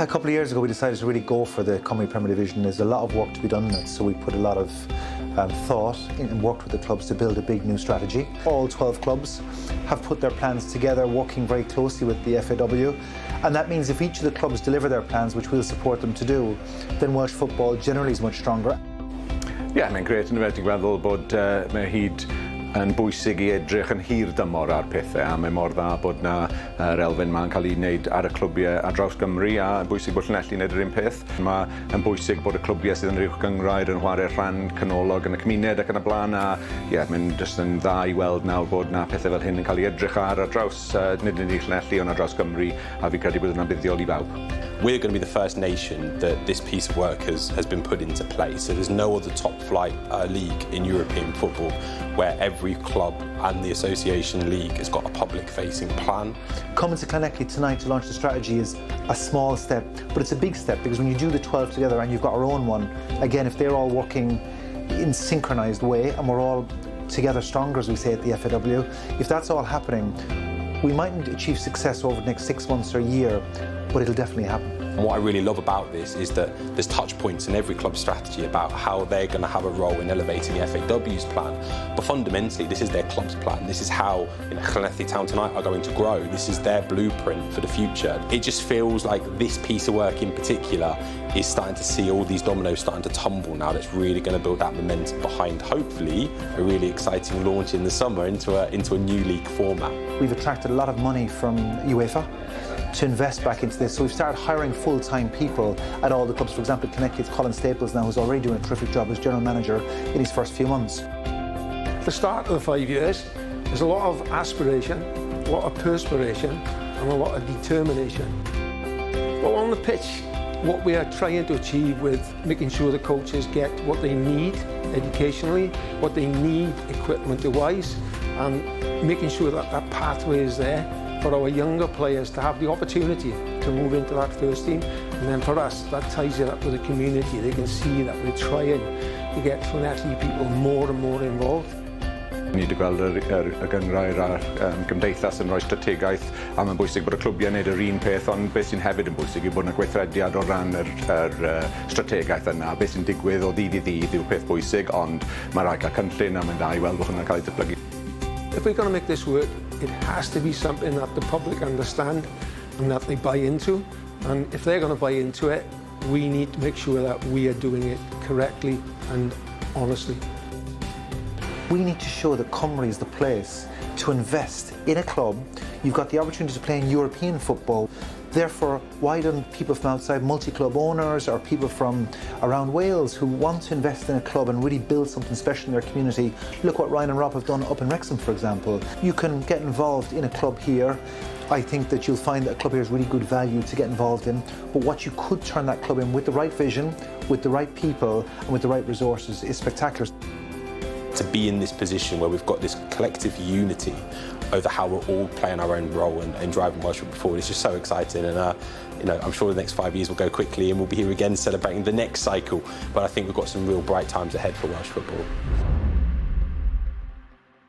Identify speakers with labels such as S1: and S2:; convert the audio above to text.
S1: A couple of years ago we decided to really go for the Cymru Premier Division. There's a lot of work to be done in it, so we put a lot of thought in and worked with the clubs to build a big new strategy. All 12 clubs have put their plans together, working very closely with the FAW, and that means if each of the clubs deliver their plans, which we'll support them to do, then Welsh football generally is much stronger.
S2: Ie, mae'n grêt yn ymwedig feddwl bod mae hyd yn bwysig I edrych yn hir dymor ar pethau, a mae mor dda bod na elfen ma'n cael ei wneud ar y clwbiau ar draws Gymru, a bwysig bod Llanelli wneud yr un peth. Mae'n bwysig bod y clwbiau sydd yn rhywch gyngrair yn chwarae rhan canolog yn y cymuned ac yn y blaen, a mae'n jyst yn dda I weld nawr bod na pethau fel hyn yn cael ei edrych ar draws nid yn unig Llanelli ond ar draws Gymru, a fi credu bod yna'n buddiol I bawb.
S3: We're going to be the first nation that this piece of work has been put into place. So there's no other top flight league in European football where every club and the association league has got a public facing plan.
S1: Coming to Llanelli tonight to launch the strategy is a small step, but it's a big step because when you do the 12 together and you've got our own one, again, if they're all working in synchronised way and we're all together stronger, as we say at the FAW, if that's all happening, we mightn't achieve success over the next 6 months or a year, but it'll definitely happen.
S3: And what I really love about this is that there's touch points in every club strategy about how they're going to have a role in elevating the FAW's plan. But fundamentally, this is their club's plan. This is how Llanelli Town tonight are going to grow. This is their blueprint for the future. It just feels like this piece of work in particular is starting to see all these dominoes starting to tumble now. That's really going to build that momentum behind, hopefully, a really exciting launch in the summer into a new league format.
S1: We've attracted a lot of money from UEFA to invest back into this, so we've started hiring full-time people at all the clubs. For example, Connecticut's Colin Staples now, who's already doing a terrific job as general manager in his first few months.
S4: At the start of the 5 years, there's a lot of aspiration, a lot of perspiration and a lot of determination. But on the pitch, what we are trying to achieve with making sure the coaches get what they need educationally, what they need equipment-wise, and making sure that that pathway is there for our younger players to have the opportunity to move into that first team. And then for us, that ties it up with the community. They can see that we're trying to get Llanelli people more and more involved.
S2: Ni wedi gweld y gyngrair a'r gymdeithas yn rhoi strategaeth, a mae'n bwysig bod y clwbiau'n gwneud yr un peth, ond beth sy'n hefyd yn bwysig yw bod yna gweithrediad o ran yr strategaeth yna. Beth sy'n digwydd o ddydd I ddydd yw'r peth bwysig, ond mae rhaid cael cynllun a mae'n da I weld bod hwnna'n cael ei datblygu.
S4: If we're going to make this work, it has to be something that the public understand and that they buy into. And if they're going to buy into it, we need to make sure that we are doing it correctly and honestly.
S1: We need to show that Cymru is the place to invest in a club. You've got the opportunity to play in European football. Therefore, why don't people from outside, multi-club owners or people from around Wales who want to invest in a club and really build something special in their community? Look what Ryan and Rob have done up in Wrexham, for example. You can get involved in a club here. I think that you'll find that a club here is really good value to get involved in. But what you could turn that club in with the right vision, with the right people and with the right resources is spectacular.
S3: To be in this position where we've got this collective unity over how we're all playing our own role and driving Welsh football forward, it's just so exciting. And I'm sure the next 5 years will go quickly and we'll be here again celebrating the next cycle. But I think we've got some real bright times ahead for Welsh football.